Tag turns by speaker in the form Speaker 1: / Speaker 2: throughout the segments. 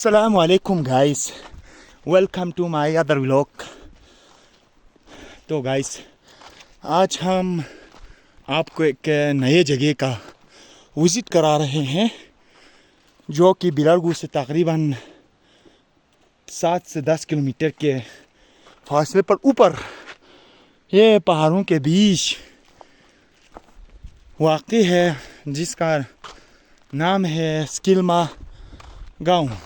Speaker 1: अस्सलामुअलैकुम guys, welcome to my other vlog. तो guys, आज हम आपको एक नए जगह का विज़िट करा रहे हैं जो कि बिलारगू से तकरीबन 7 से 10 किलोमीटर के फासले पर ऊपर ये पहाड़ों के बीच वाक़ई है, जिसका नाम है स्किल्मा गांव,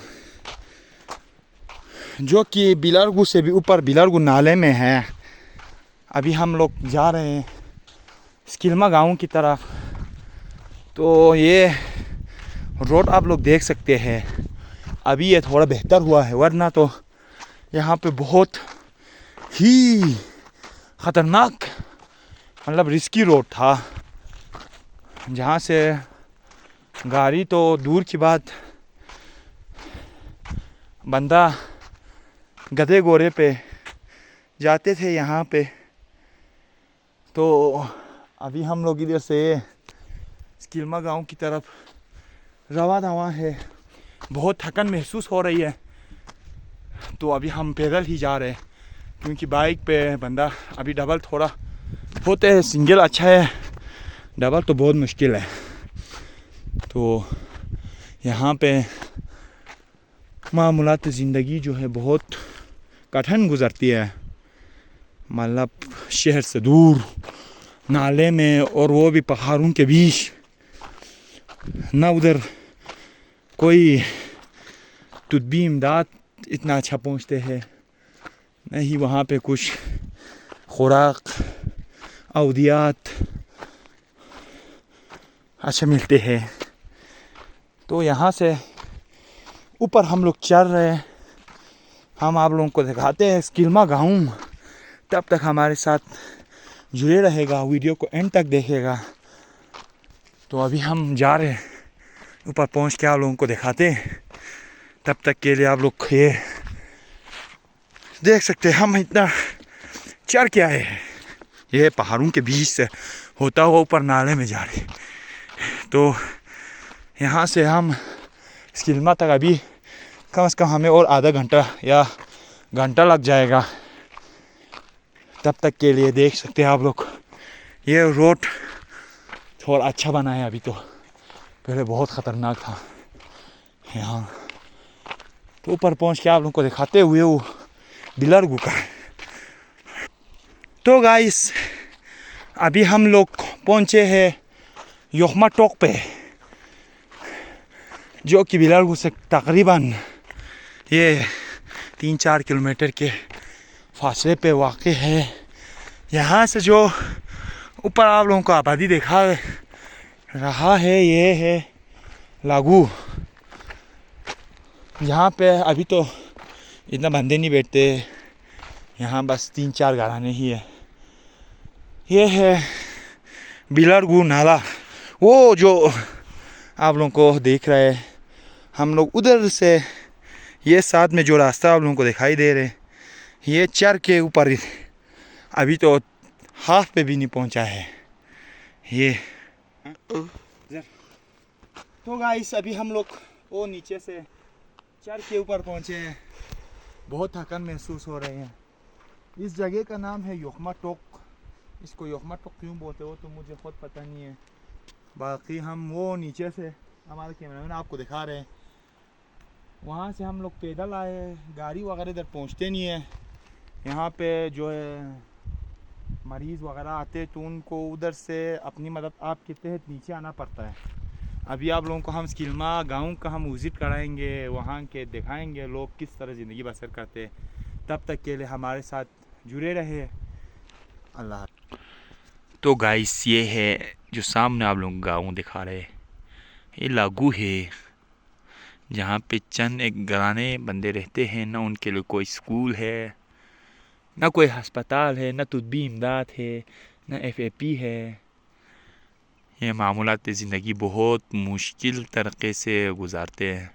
Speaker 1: जो कि बिलारगू से भी ऊपर बिलारगू नाले में है। अभी हम लोग जा रहे हैं स्किल्मा गांव की तरफ। तो ये रोड आप लोग देख सकते हैं, अभी ये थोड़ा बेहतर हुआ है, वरना तो यहाँ पे बहुत ही ख़तरनाक मतलब रिस्की रोड था, जहाँ से गाड़ी तो दूर की बात, बंदा गधे घोड़े पे जाते थे यहाँ पे। तो अभी हम लोग इधर से स्किल्मा गांव की तरफ रवा दवा है। बहुत थकन महसूस हो रही है, तो अभी हम पैदल ही जा रहे हैं, क्योंकि बाइक पे बंदा अभी डबल थोड़ा होते हैं, सिंगल अच्छा है, डबल तो बहुत मुश्किल है। तो यहाँ पे मामूलात ज़िंदगी जो है बहुत कठिन गुजरती है, मतलब शहर से दूर नाले में, और वो भी पहाड़ों के बीच। ना उधर कोई तुद्बी इमदाद इतना अच्छा पहुँचते हैं, नहीं वहाँ पे कुछ खुराक अवदियात अच्छा मिलते हैं। तो यहाँ से ऊपर हम लोग चल रहे हैं, हम आप लोगों को दिखाते हैं स्किल्मा गांव। तब तक हमारे साथ जुड़े रहेगा, वीडियो को एंड तक देखेगा। तो अभी हम जा रहे हैं, ऊपर पहुंच के आप लोगों को दिखाते हैं। तब तक के लिए आप लोग ये देख सकते हैं हम इतना चढ़ के आए हैं, ये पहाड़ों के बीच से होता हुआ ऊपर नाले में जा रहे हैं। तो यहाँ से हम स्किल्मा तक अभी कम से कम हमें और आधा घंटा या घंटा लग जाएगा। तब तक के लिए देख सकते हैं आप लोग, ये रोड थोड़ा अच्छा बना है अभी, तो पहले बहुत ख़तरनाक था यहाँ। तो ऊपर पहुँच के आप लोगों को दिखाते हुए वो बिलारगू का। तो गाइस, अभी हम लोग पहुँचे हैं योखमा टोक पे, जो कि बिलारगू से तकरीबन ये 3-4 किलोमीटर के फासले पे वाक़ है। यहाँ से जो ऊपर आप लोगों को आबादी देखा रहा है, ये है लागू। यहाँ पे अभी तो इतना बंदे नहीं बैठते, यहाँ बस 3-4 घराने ही है। ये है बिलारगू नाला, वो जो आप लोगों को देख रहे हैं। हम लोग उधर से ये साथ में जो रास्ता आप लोगों को दिखाई दे रहे, ये चर के ऊपर अभी तो हाफ पे भी नहीं पहुंचा है ये। तो गाइस, अभी हम लोग वो नीचे से चर के ऊपर पहुंचे हैं, बहुत थकान महसूस हो रहे हैं। इस जगह का नाम है योखमा टोक। इसको योखमा टोक क्यों बोलते हो तो मुझे खुद पता नहीं है। बाकी हम वो नीचे से हमारे कैमरामैन आपको दिखा रहे हैं, वहाँ से हम लोग पैदल आए, गाड़ी वगैरह इधर पहुँचते नहीं है। यहाँ पे जो है मरीज़ वगैरह आते तो उनको उधर से अपनी मदद आपके तहत नीचे आना पड़ता है। अभी आप लोगों को हम स्किल्मा गांव का हम विज़िट कराएंगे, वहाँ के दिखाएंगे लोग किस तरह ज़िंदगी बसर करते हैं। तब तक के लिए हमारे साथ जुड़े रहे। अल्लाह। तो गाइस, ये है जो सामने आप लोग गाँव दिखा रहे, ये लागू है, जहाँ पे चंद एक घराने बंदे रहते हैं। ना उनके लिए कोई स्कूल है, ना कोई अस्पताल है, ना तुद्बी इमदाद है, ना FAP है। ये मामूलात ज़िंदगी बहुत मुश्किल तरीक़े से गुजारते हैं।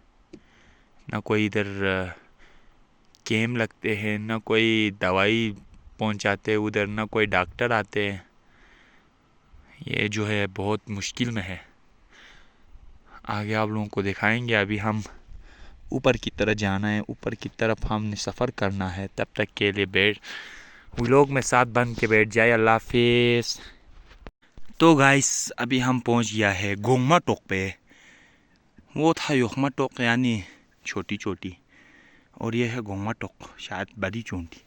Speaker 1: ना कोई इधर कैम्प लगते हैं, ना कोई दवाई पहुंचाते उधर, ना कोई डॉक्टर आते। ये जो है बहुत मुश्किल में है। आगे आप लोगों को दिखाएंगे। अभी हम ऊपर की तरफ जाना है, ऊपर की तरफ हमने सफ़र करना है। तब तक के लिए व्लॉग में साथ बन के बैठ जाए। अल्लाह हाफिज़। तो गाइस अभी हम पहुंच गया है गोंगमा टोक पे। वो था योगमा टोक यानी छोटी चोटी, और ये है गोंगमा टोक शायद बड़ी चोटी,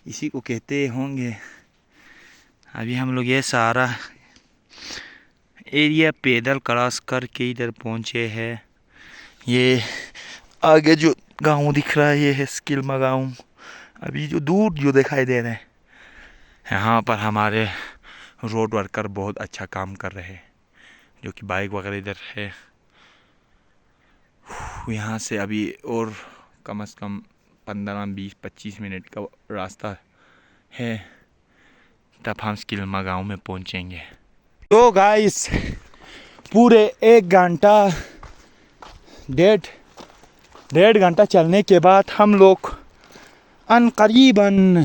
Speaker 1: इसी को कहते होंगे। अभी हम लोग ये सारा एरिया पैदल क्रॉस करके इधर पहुंचे हैं। ये आगे जो गांव दिख रहा है ये है स्किल्मा गांव। अभी जो दूर जो दिखाई दे रहे हैं, यहाँ पर हमारे रोड वर्कर बहुत अच्छा काम कर रहे हैं, जो कि बाइक वगैरह इधर है। यहाँ से अभी और कम से कम 15-20-25 मिनट का रास्ता है, तब हम स्किल्मा गांव में पहुँचेंगे। तो गाइस पूरे 1 घंटा डेढ़ घंटा चलने के बाद हम लोग अनकरीबन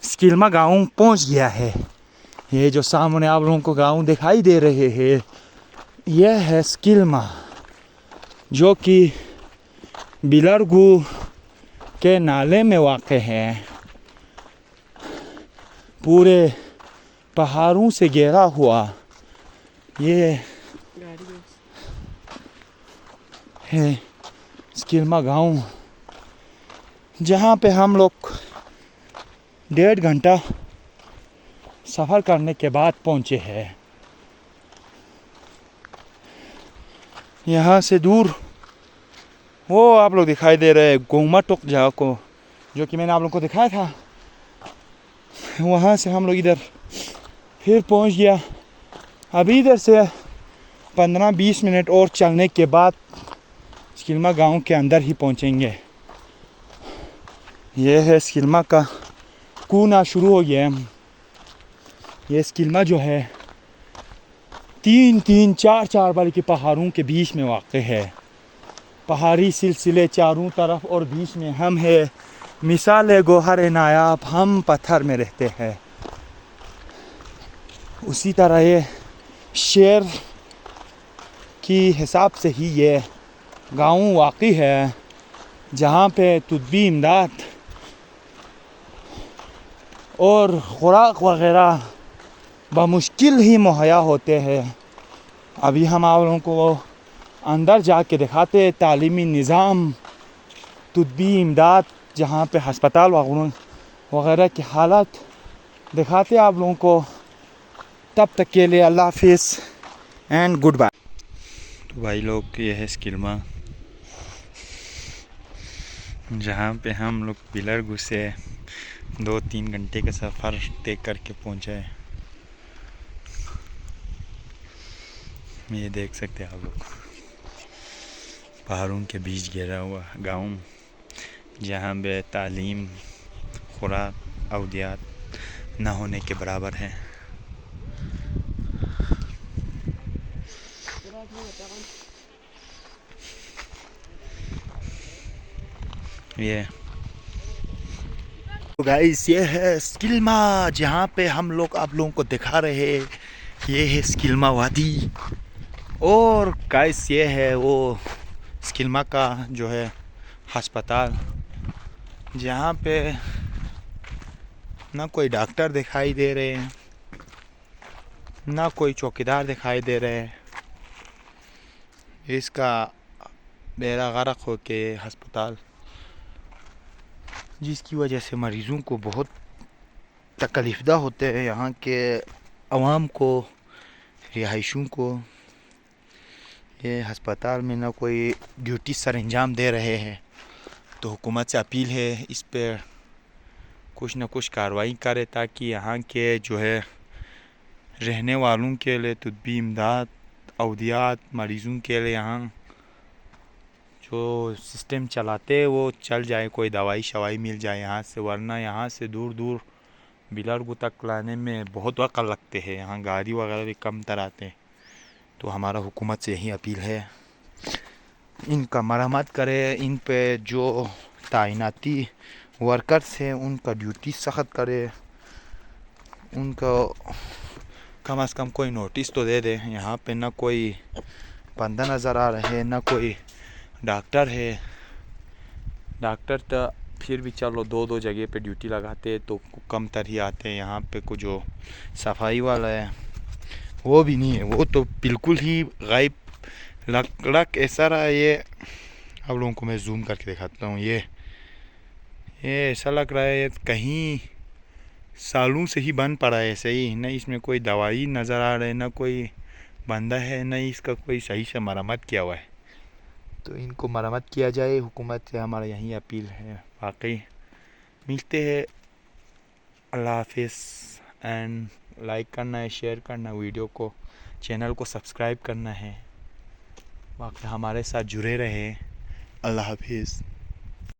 Speaker 1: स्किल्मा गांव पहुंच गया है। ये जो सामने आप लोगों को गांव दिखाई दे रहे हैं, यह है स्किल्मा, जो कि बिलरगू के नाले में वाक़ है। पूरे पहाड़ों से घिरा हुआ ये है स्किल्मा गांव, जहाँ पे हम लोग 1.5 घंटा सफ़र करने के बाद पहुँचे हैं। यहाँ से दूर वो आप लोग दिखाई दे रहे हैं गोंगमा टोक जगह को, जो कि मैंने आप लोग को दिखाया था। वहाँ से हम लोग इधर फिर पहुँच गया। अभी इधर से 15-20 मिनट और चलने के बाद स्किल्मा गांव के अंदर ही पहुँचेंगे। ये है स्किल्मा का कूना शुरू हो गया है। ये स्किल्मा जो है 3-3, 4-4 बार के पहाड़ों के बीच में वाक़ है। पहाड़ी सिलसिले चारों तरफ और बीच में हम है। मिसाल गोहर नायाब, हम पत्थर में रहते हैं। उसी तरह ये शेर की हिसाब से ही ये गाँव वाक़ई है, जहाँ पे तुद्बी इमदाद और खुराक वग़ैरह बमुश्किल ही मुहैया होते हैं। अभी हम आप लोगों को अंदर जाके दिखाते तालीमी निज़ाम, तुद्बी इमदाद, जहाँ पे हस्पताल वग़ैरह की हालत दिखाते आप लोगों को। तब तक के लिए अल्लाह हाफिज़ एंड गुड बाय। तो भाई लोग ये है स्किल्मा, जहाँ पे हम लोग बिलरगू से 2-3 घंटे का सफ़र तय करके पहुँचे। ये देख सकते हैं आप लोग पहाड़ों के बीच घिरा हुआ गांव, जहाँ पे तालीम, खुराक, अहूदियात न होने के बराबर है। ये तो गाइस ये है स्किल्मा, जहाँ पे हम लोग आप लोगों को दिखा रहे हैं। ये है स्किल्मा वादी, और गाइस ये है वो स्किल्मा का जो है हस्पताल, जहाँ पे ना कोई डॉक्टर दिखाई दे रहे हैं, ना कोई चौकीदार दिखाई दे रहे हैं। इसका बेड़ा गर्क हो के हस्पताल, जिसकी वजह से मरीज़ों को बहुत तकलीफ़दा होते हैं, यहाँ के अवाम को, रिहायशों को। ये हस्पताल में ना कोई ड्यूटी सर अंजाम दे रहे हैं, तो हुकूमत से अपील है इस पर कुछ न कुछ कार्रवाई करे, ताकि यहाँ के जो है रहने वालों के लिए तुद्बी इमदाद, अहूदियात, मरीज़ों के लिए यहाँ जो सिस्टम चलाते हैं वो चल जाए, कोई दवाई शवाई मिल जाए यहाँ से। वरना यहाँ से दूर दूर बिलरगू तक लाने में बहुत वक्त लगते हैं, यहाँ गाड़ी वगैरह भी कम तर आते हैं। तो हमारा हुकूमत से यही अपील है, इनका मरम्मत करे, इन पे जो तैनाती वर्कर्स हैं उनका ड्यूटी सख्त करे, उनको कम से कम कोई नोटिस तो दे दे। यहाँ पे ना कोई बंदा नज़र आ रहे, ना कोई डॉक्टर है, डॉक्टर तो फिर भी चलो दो दो जगह पे ड्यूटी लगाते तो कम तर ही आते हैं। यहाँ पे कुछ जो सफाई वाला है वो भी नहीं है, वो तो बिल्कुल ही गायब लक ऐसा रहा। ये आप लोगों को मैं जूम करके दिखाता हूँ। ये ऐसा लग रहा है कहीं सालों से ही बंद पड़ा है ऐसे ही। न इसमें कोई दवाई नज़र आ रहा है, न कोई बंदा है, न इसका कोई सही से मरम्मत किया हुआ है। तो इनको मरम्मत किया जाए, हुकूमत से हमारा यही अपील है। वाकई मिलते हैं, अल्लाह हाफिज़। एंड लाइक करना है, शेयर करना वीडियो को, चैनल को सब्सक्राइब करना है। बाकी हमारे साथ जुड़े रहे। अल्लाह हाफिज़।